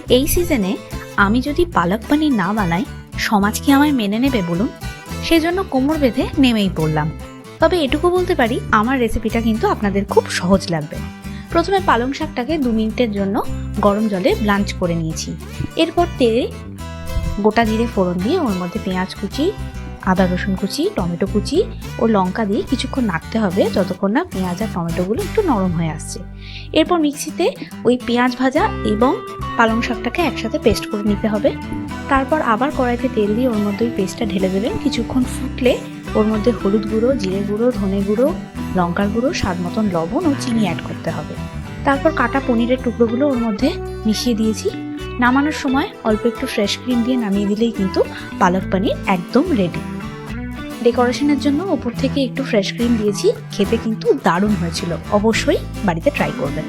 এই সিজনে আমি যদি পালক পনির না বানাই, সমাজ কি আমায় মেনে নেবে বলুন? সেজন্য কোমর বেঁধে নেমেই পড়লাম। তবে এটুকু বলতে পারি, আমার রেসিপিটা কিন্তু আপনাদের খুব সহজ লাগবে। প্রথমে পালং শাকটাকে 2 মিনিটের জন্য গরম জলে ব্লাঞ্চ করে নিয়েছি। এরপর তেলে গোটা জিরে ফোড়ন দিয়ে ওর মধ্যে পেঁয়াজ কুচি, আদা রসুন কুচি, টমেটো কুচি ও লঙ্কা দিয়ে কিছুক্ষণ নাড়তে হবে, যতক্ষণ না পেঁয়াজ আর টমেটোগুলো একটু নরম হয়ে আসছে। এরপর মিক্সিতে ওই পেঁয়াজ ভাজা এবং পালং শাকটাকে একসাথে পেস্ট করে নিতে হবে। তারপর আবার কড়াইতে তেল দিয়ে ওর মধ্যে ওই পেস্টটা ঢেলে দেবেন। কিছুক্ষণ ফুটলে ওর মধ্যে হলুদ গুঁড়ো, জিরে গুঁড়ো, ধনে গুঁড়ো, লঙ্কার গুঁড়ো, স্বাদ মতন লবণ ও চিনি অ্যাড করতে হবে। তারপর কাটা পনিরের টুকরোগুলো ওর মধ্যে মিশিয়ে দিয়েছি। নামানোর সময় অল্প একটু ফ্রেশ ক্রিম দিয়ে নামিয়ে দিলেই কিন্তু পালক পনির একদম রেডি। ডেকোরেশনের জন্য ওপর থেকে একটু ফ্রেশ ক্রিম দিয়েছি। খেতে কিন্তু দারুণ হয়েছিল, অবশ্যই বাড়িতে ট্রাই করবেন।